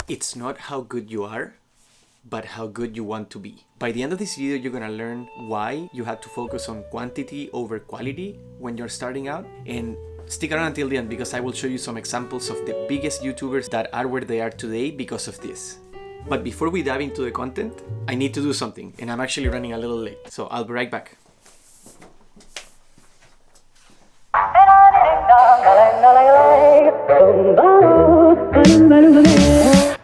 It's not how good you are, but how good you want to be. By the end of this video, you're gonna learn why you have to focus on quantity over quality when you're starting out. And stick around until the end because I will show you some examples of the biggest YouTubers that are where they are today because of this. But before we dive into the content, I need to do something, and I'm actually running a little late, so I'll be right back.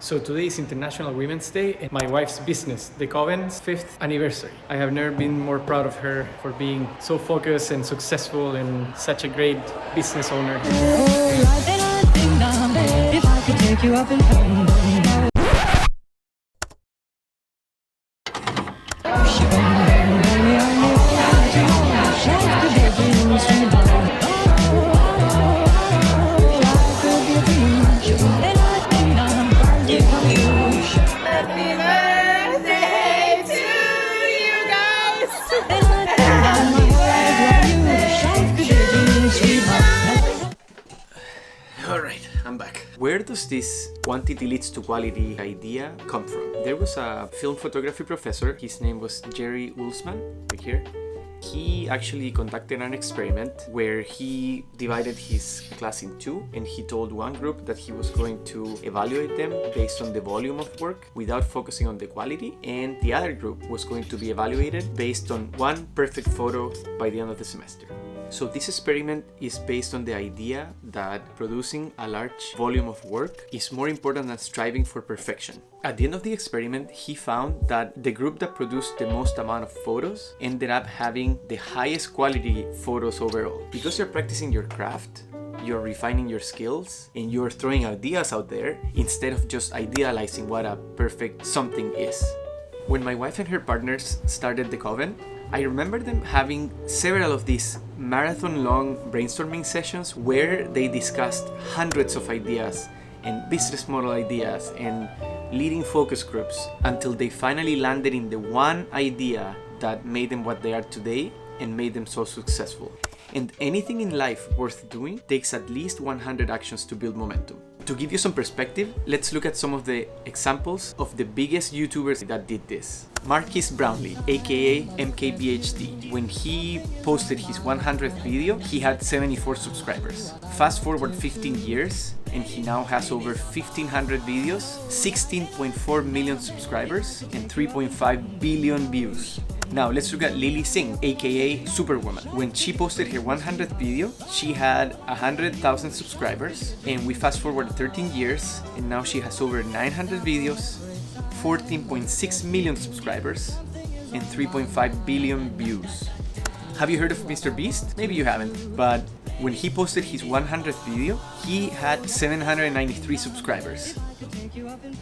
So today is International Women's Day and my wife's business, The Coven's 5th anniversary. I have never been more proud of her for being so focused and successful and such a great business owner. Alright, I'm back. Where does this quantity leads to quality idea come from? There was a film photography professor, his name was Jerry Ulsman, right here. He actually conducted an experiment where he divided his class in two, and he told one group that he was going to evaluate them based on the volume of work without focusing on the quality, and the other group was going to be evaluated based on one perfect photo by the end of the semester. So this experiment is based on the idea that producing a large volume of work is more important than striving for perfection. At the end of the experiment, he found that the group that produced the most amount of photos ended up having the highest quality photos overall. Because you're practicing your craft, you're refining your skills, and you're throwing ideas out there instead of just idealizing what a perfect something is. When my wife and her partners started The Coven, I remember them having several of these marathon-long brainstorming sessions where they discussed hundreds of ideas and business model ideas and leading focus groups until they finally landed in the one idea that made them what they are today and made them so successful. And anything in life worth doing takes at least 100 actions to build momentum. To give you some perspective, let's look at some of the examples of the biggest YouTubers that did this. Marquis Brownlee, aka MKBHD. When he posted his 100th video, he had 74 subscribers. Fast forward 15 years, and he now has over 1,500 videos, 16.4 million subscribers, and 3.5 billion views. Now let's look at Lily Singh, aka Superwoman. When she posted her 100th video, she had 100,000 subscribers, and we fast forward 13 years, and now she has over 900 videos, 14.6 million subscribers, and 3.5 billion views. Have you heard of Mr. Beast? Maybe you haven't, but when he posted his 100th video, he had 793 subscribers.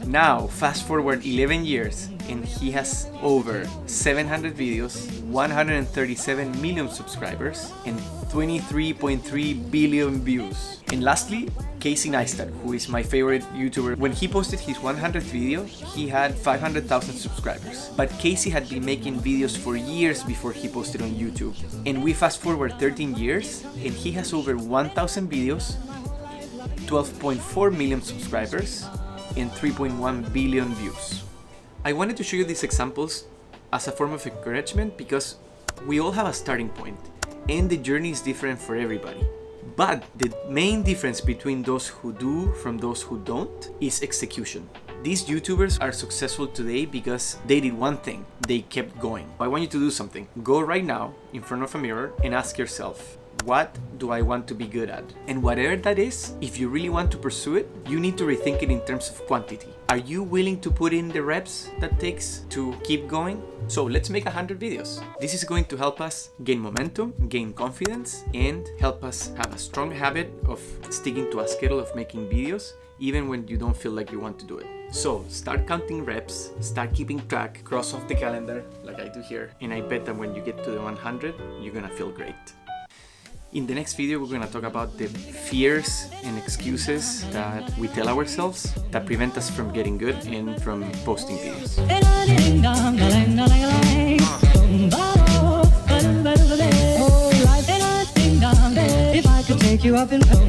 Now, fast forward 11 years, and he has over 700 videos, 137 million subscribers, and 23.3 billion views. And lastly, Casey Neistat, who is my favorite YouTuber. When he posted his 100th video, he had 500,000 subscribers. But Casey had been making videos for years before he posted on YouTube. And we fast forward 13 years, and he has over 1,000 videos, 12.4 million subscribers, and 3.1 billion views. I wanted to show you these examples as a form of encouragement because we all have a starting point and the journey is different for everybody. But the main difference between those who do from those who don't is execution. These YouTubers are successful today because they did one thing, they kept going. I want you to do something. Go right now in front of a mirror and ask yourself, what do I want to be good at? And whatever that is, if you really want to pursue it, you need to rethink it in terms of quantity. Are you willing to put in the reps that takes to keep going? So let's make 100 videos. This is going to help us gain momentum, gain confidence, and help us have a strong habit of sticking to a schedule of making videos, even when you don't feel like you want to do it. So start counting reps, start keeping track, cross off the calendar like I do here, and I bet that when you get to the 100, you're gonna feel great. In the next video, we're going to talk about the fears and excuses that we tell ourselves that prevent us from getting good and from posting videos. If I could take you up and tell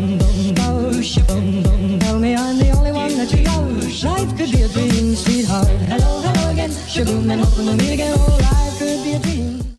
me I'm the only one that you know. Life could be a dream, sweetheart. Hello, hello again. Shaboom, and hoping we'll meet again. Oh, life could be a dream.